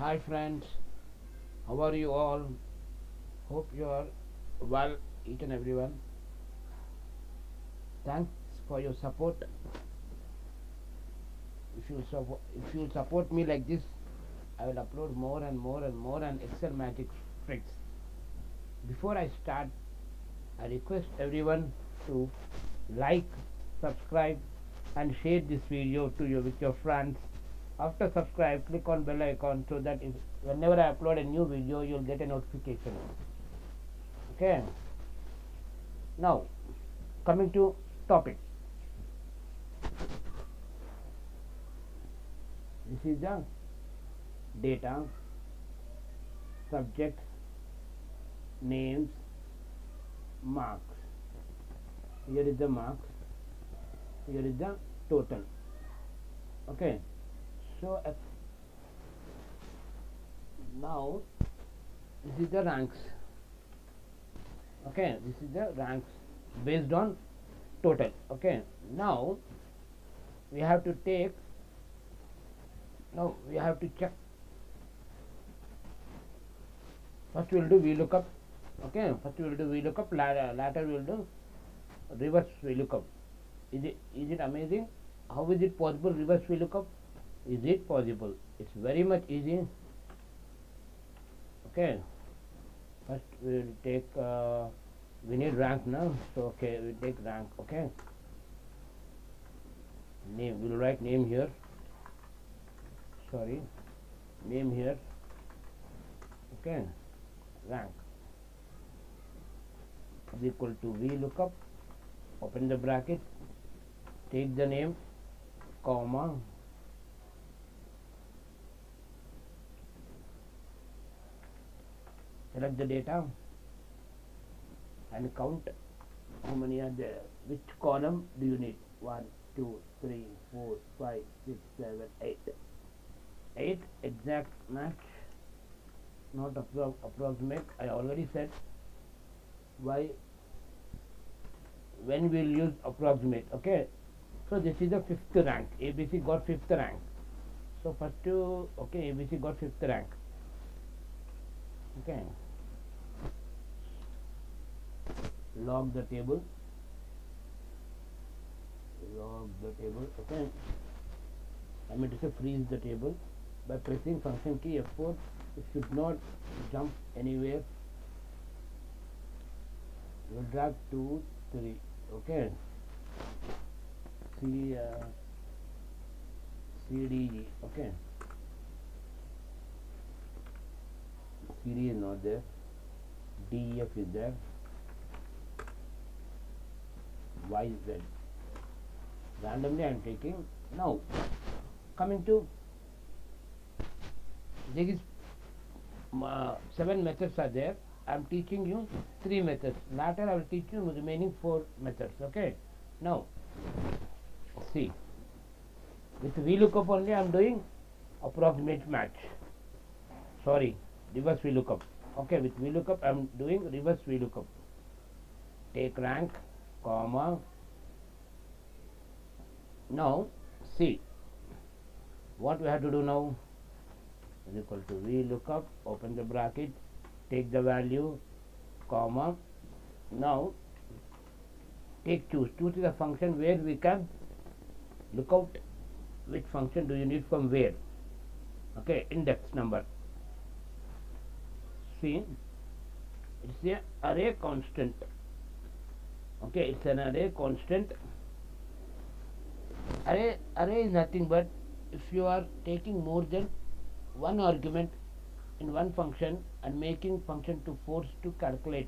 Hi friends, how are you all? Hope you are well, each and everyone. Thanks for your support. If you support me like this, I will upload more and more and more and Excel magic tricks. Before I start, I request everyone to like, subscribe, and share this video to you with your friends. After subscribe, click on bell icon so that if whenever I upload a new video, you'll get a notification. Okay. Now, coming to topic. This is the data, subjects, names, marks. Here is the marks. Here is the total. Okay. So now this is the ranks. Okay. This is the ranks based on total. Okay. Now we have to take. Now we have to check. First we will do VLOOKUP. Okay. First we will do VLOOKUP. Later we will do reverse VLOOKUP. Is it amazing? How is it possible? Reverse VLOOKUP? Is it possible? It's very much easy. Okay. First we will take. We need rank now. So okay, we take rank. Okay. Name. We will write name here. Sorry, name here. Okay. Rank is equal to VLOOKUP. Open the bracket. Take the name, comma, select the data and count how many are there. Which column do you need? 1, 2, 3, 4, 5, 6, 7, 8. 8 exact match, not approximate. I already said why when we will use approximate. Okay. So this is the 5th rank. ABC got 5th rank. So first to okay, ABC got 5th rank. Okay. Log the table. Okay. I mean to say freeze the table by pressing function key F4. It should not jump anywhere. You will drag 2, 3. Okay. C D E. Okay. C D is not there. D E F is there. Y Z. Randomly I am taking. Now coming to there is 7 methods are there. I am teaching you 3 methods. Later I will teach you the remaining 4 methods. Okay. Now see, with VLOOKUP only I am doing approximate match. Sorry, reverse VLOOKUP. Okay, with VLOOKUP I am doing reverse VLOOKUP. Take rank, comma. Now see what we have to do now. Is equal to VLOOKUP. Open the bracket. Take the value, comma. Now take choose. Choose is a function where we can look out which function do you need from where. Okay, index number. See, it's a array constant. Okay, it's an array constant. Array is nothing but if you are taking more than one argument in one function and making function to force to calculate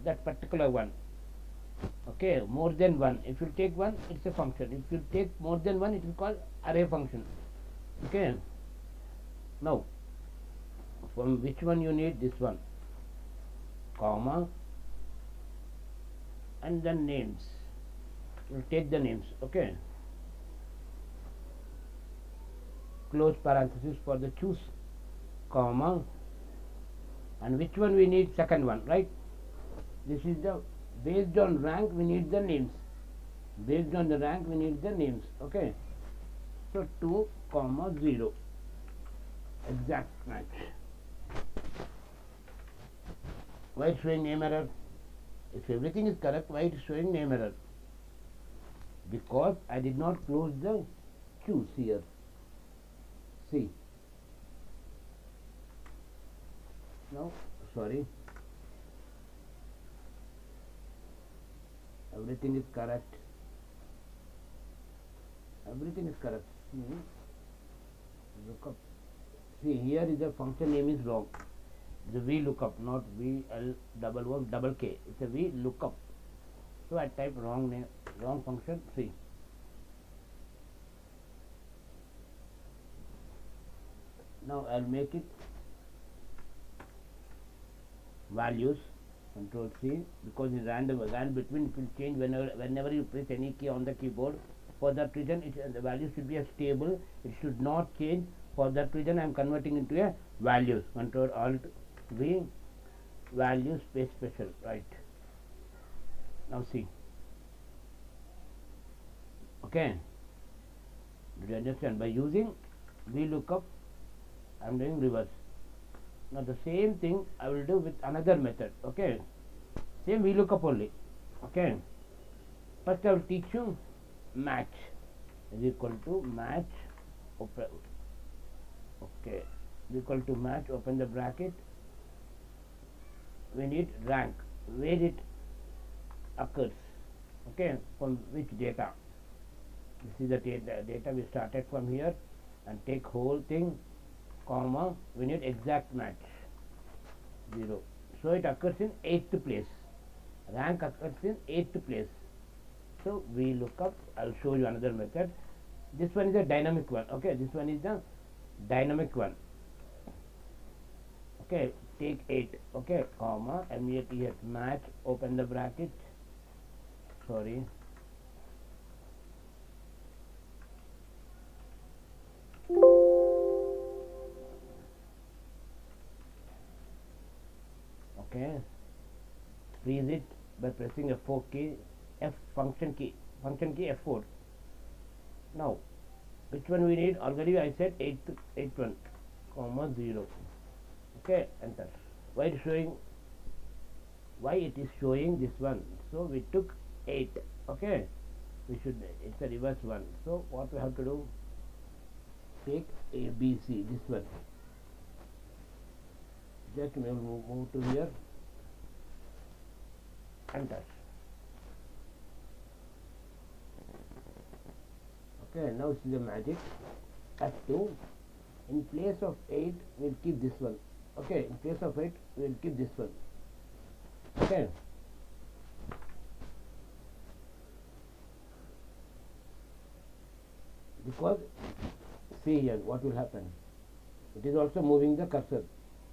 that particular one. Okay, more than one. If you take one, it's a function. If you take more than one, it is called array function. Okay. Now, from which one you need? This one, comma, and then names. You take the names. Okay. Close parenthesis for the choose, comma, and which one we need? Second one, right? This is the based on rank we need the names. Based on the rank we need the names. Okay. So 2, 0. exact match. Why it's showing name error? If everything is correct, why it is showing name error? Because I did not close the queues here. See. Now, sorry. Everything is correct. Everything is correct. See. Lookup. See, here is the function name is wrong. The Vlookup, not VL K. It's a Vlookup. So I type wrong name, wrong function. See. Now I'll make it values. Control C, because it's random. Ran between it will change whenever you press any key on the keyboard. For that reason, the value should be a stable. It should not change. For that reason, I am converting into a values. Control Alt V, value space special. Right. Now see. Okay. Did you understand? By using Vlookup, I am doing reverse. Now the same thing I will do with another method. Okay. Same Vlookup only. Okay. First I will teach you match is equal to match. Open. Okay. Is equal to match. Open the bracket. We need rank. Where it occurs. Okay. From which data. This is the data we started from here, and take whole thing, comma, we need exact match 0. So it occurs in 8th place. Rank occurs in 8th place. So we look up. I'll show you another method. This one is a dynamic one. Okay, this one is the dynamic one. Okay, take 8. Okay, comma, MATH match. Open the bracket. Sorry. Okay, freeze it by pressing F4 key, function key F4. Now, which one we need? Already I said 8 1, comma 0. Okay, enter. Why it is showing? Why it is showing this one? So we took 8. Okay, we should. It's a reverse one. So what we have to do? Take A B C. This one. Just move to here. Enter. Okay, now see the magic. F2. In place of 8, we'll keep this one. Okay, in place of 8, we'll keep this one. Okay. Because, see here, what will happen? It is also moving the cursor.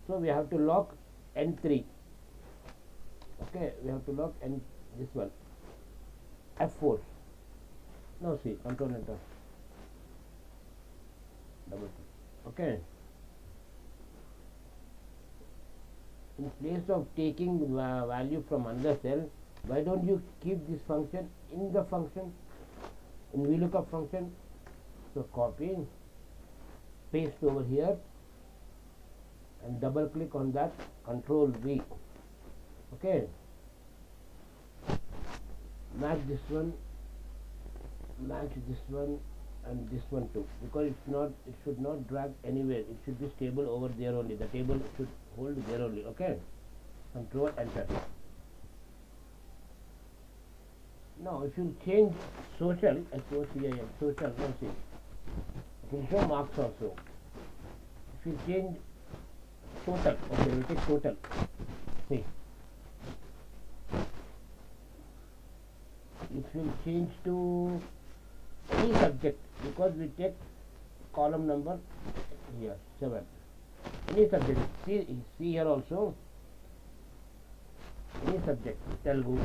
So we have to lock N3. Okay, we have to lock this one. F4. Now see, control enter. Double click. Okay. In place of taking value from another cell, why don't you keep this function in the function, in Vlookup function? So copy, paste over here, and double click on that, control V. Okay, match this one, and this one too, because it should not drag anywhere. It should be stable over there only. The table should hold there only. Okay, control enter. Now if you change social, social, no see, it will show marks also. If you change total, okay, we'll take total. See, if you change to any subject, because we take column number here 7, any subject. See here also, any subject, Telugu.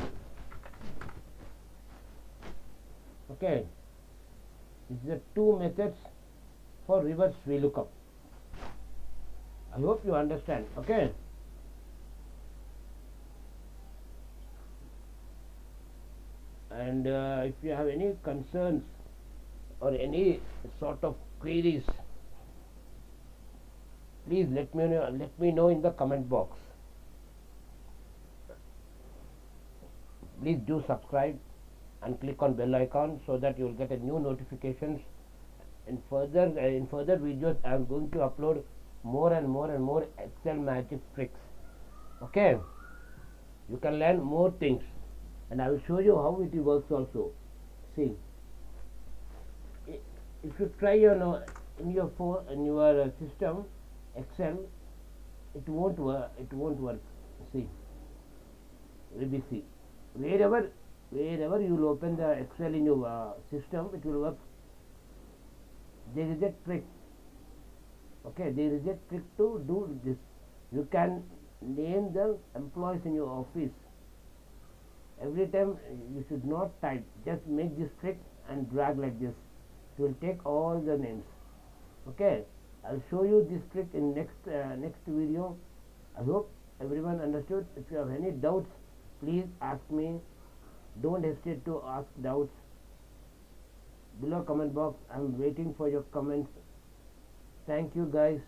Okay, this is the 2 methods for reverse Vlookup. I hope you understand. Okay, and if you have any concerns or any sort of queries, Please let me know in the comment box. Please do subscribe and click on bell icon so that you will get a new notifications. In further videos I am going to upload more and more and more Excel magic tricks. Okay, you can learn more things, and I will show you how it works also. See, if you try in your phone, in your system Excel, it won't work. See, ABC, wherever you will open the Excel in your system, it will work. There is a trick. Okay, there is a trick to do this. You can name the employees in your office. Every time you should not type, just make this trick and drag like this. It will take all the names. Okay, I'll show you this trick in next video. I hope everyone understood. If you have any doubts, please ask me. Don't hesitate to ask doubts below comment box. I'm waiting for your comments. Thank you guys.